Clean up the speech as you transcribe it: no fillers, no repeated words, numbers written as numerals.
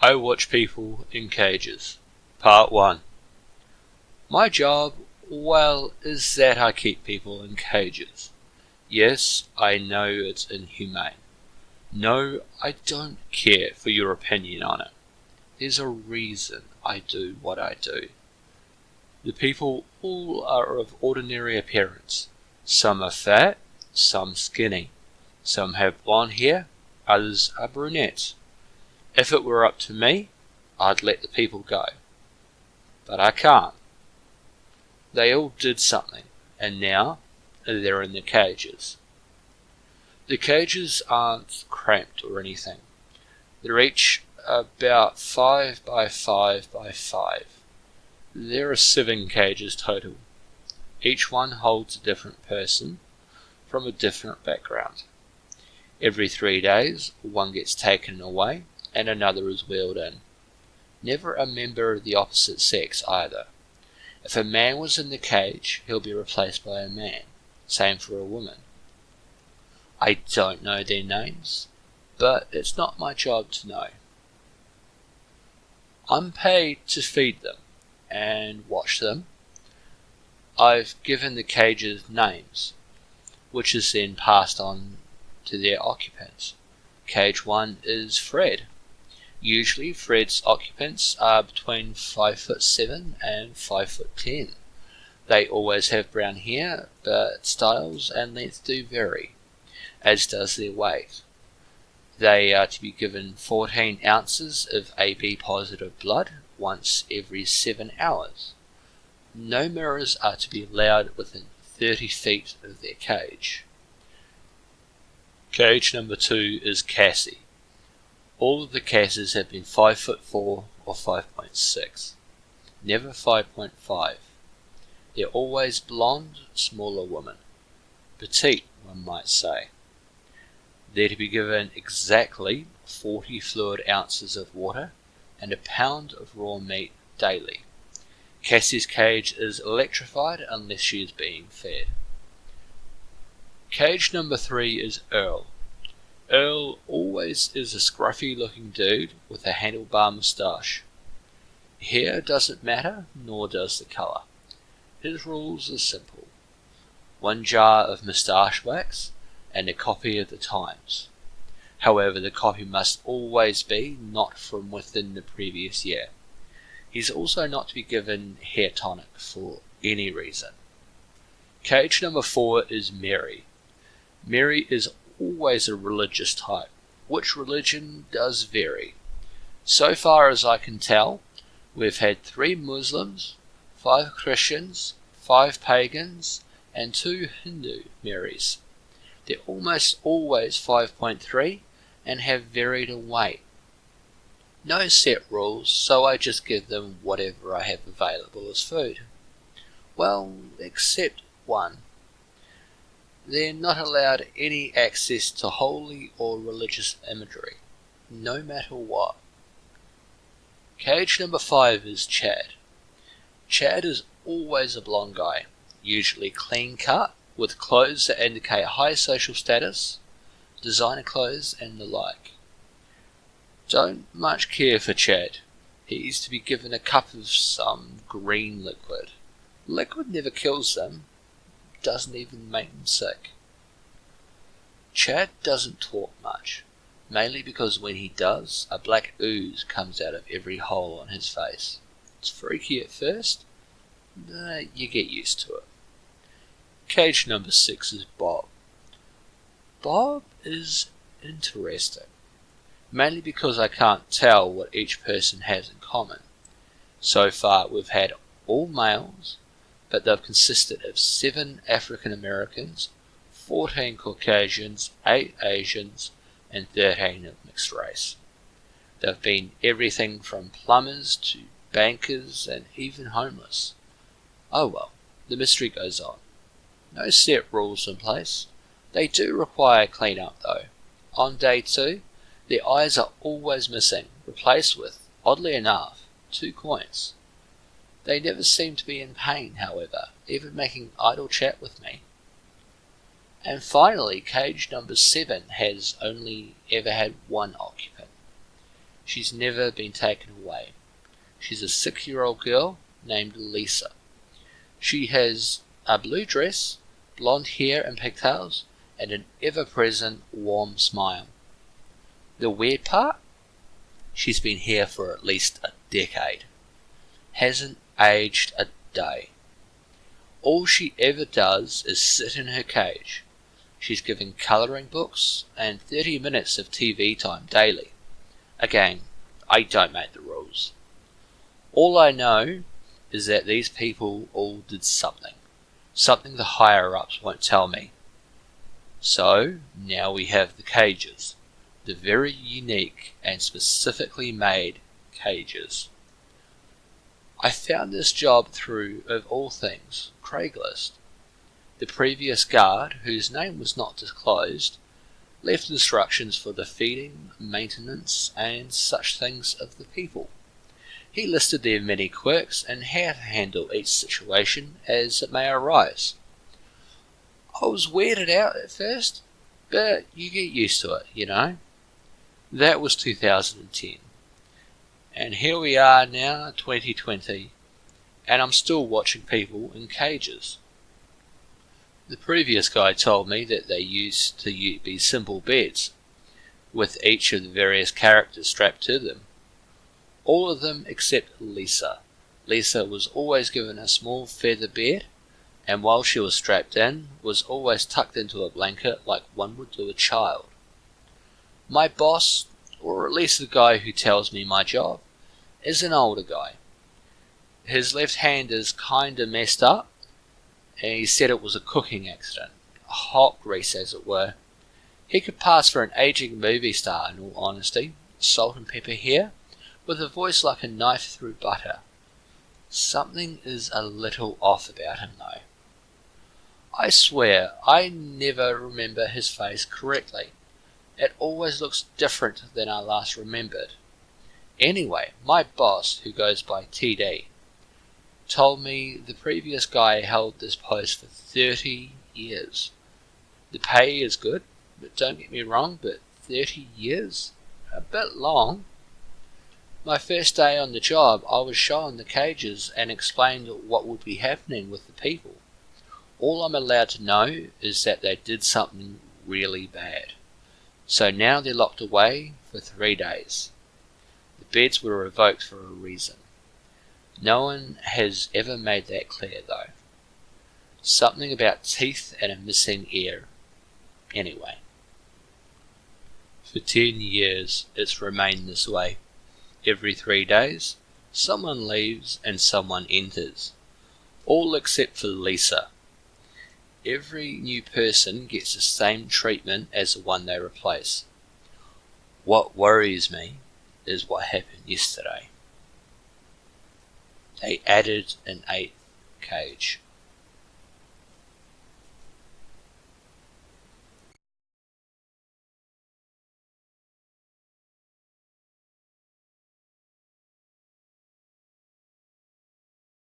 I watch people in cages. Part 1. My job, well, is that I keep people in cages. Yes, I know it's inhumane. No, I don't care for your opinion on it. There's a reason I do what I do. The people all are of ordinary appearance. Some are fat, some skinny. Some have blonde hair, others are brunettes. If it were up to me, I'd let the people go. But I can't. They all did something, and now they're in the cages. The cages aren't cramped or anything. They're each about 5 by 5 by 5. There are 7 cages total. Each one holds a different person from a different background. Every 3 days, one gets taken away and another is wheeled in. Never a member of the opposite sex either. If a man was in the cage, he'll be replaced by a man. Same for a woman. I don't know their names, but it's not my job to know. I'm paid to feed them and watch them. I've given the cages names, which is then passed on to their occupants. Cage 1 is Fred. Usually Fred's occupants are between 5'7" and 5'10". They always have brown hair, but styles and length do vary, as does their weight. They are to be given 14 ounces of AB positive blood once every 7 hours. No mirrors are to be allowed within 30 feet of their cage. Cage number 2 is Cassie. All of the Cassies have been 5'4" or 5.6, never 5.5. They're always blonde, smaller women. Petite, one might say. They're to be given exactly 40 fluid ounces of water and a pound of raw meat daily. Cassie's cage is electrified unless she is being fed. Cage number 3 is Earl. Earl always is a scruffy looking dude with a handlebar moustache. Hair doesn't matter, nor does the colour. His rules are simple. 1 jar of moustache wax and a copy of the Times. However, the copy must always be not from within the previous year. He's also not to be given hair tonic for any reason. Cage number 4 is Mary. Mary is always a religious type, which religion does vary. So far as I can tell, we've had 3 Muslims, 5 Christians, 5 pagans, and 2 Hindu Marys. They're almost always 5.3 and have varied in weight. No set rules, so I just give them whatever I have available as food. Well, except one. They're not allowed any access to holy or religious imagery, no matter what. Cage number 5 is Chad. Chad is always a blonde guy, usually clean cut, with clothes that indicate high social status, designer clothes and the like. Don't much care for Chad. He's to be given a cup of some green liquid. Liquid never kills them, doesn't even make them sick. Chad doesn't talk much, mainly because when he does, a black ooze comes out of every hole on his face. It's freaky at first, but you get used to it. Cage number 6 is Bob. Bob is interesting, mainly because I can't tell what each person has in common. So far we've had all males, but they've consisted of 7 African Americans, 14 Caucasians, 8 Asians, and 13 of mixed race. They've been everything from plumbers to bankers and even homeless. Oh well, the mystery goes on. No set rules in place. They do require clean up though. On day 2, their eyes are always missing, replaced with, oddly enough, 2 coins. They never seem to be in pain, however, even making idle chat with me. And finally, cage number 7 has only ever had 1 occupant. She's never been taken away. She's a 6-year-old girl named Lisa. She has a blue dress, blonde hair and pigtails, and an ever-present warm smile. The weird part? She's been here for at least a decade. Hasn't aged a day. All she ever does is sit in her cage. She's given colouring books and 30 minutes of TV time daily. Again, I don't make the rules. All I know is that these people all did something the higher-ups won't tell me. So, now we have the cages, the very unique and specifically made cages. I found this job through, of all things, Craigslist. The previous guard, whose name was not disclosed, left instructions for the feeding, maintenance, and such things of the people. He listed their many quirks and how to handle each situation as it may arise. I was weirded out at first, but you get used to it, you know. That was 2010. And here we are now, 2020, and I'm still watching people in cages. The previous guy told me that they used to be simple beds, with each of the various characters strapped to them. All of them except Lisa. Lisa was always given a small feather bed, and while she was strapped in, was always tucked into a blanket like one would do a child. My boss, or at least the guy who tells me my job, is an older guy. His left hand is kinda messed up, and he said it was a cooking accident, a hot grease as it were. He could pass for an aging movie star in all honesty, salt and pepper hair, with a voice like a knife through butter. Something is a little off about him though. I swear I never remember his face correctly. It always looks different than I last remembered. Anyway, my boss, who goes by TD, told me the previous guy held this post for 30 years. The pay is good, but don't get me wrong, but 30 years? A bit long. My first day on the job, I was shown the cages and explained what would be happening with the people. All I'm allowed to know is that they did something really bad. So now they're locked away for 3 days. The beds were revoked for a reason. No one has ever made that clear though. Something about teeth and a missing ear. Anyway. For 10 years it's remained this way. Every 3 days, someone leaves and someone enters. All except for Lisa. Every new person gets the same treatment as the one they replace. What worries me is what happened yesterday. They added an 8th cage.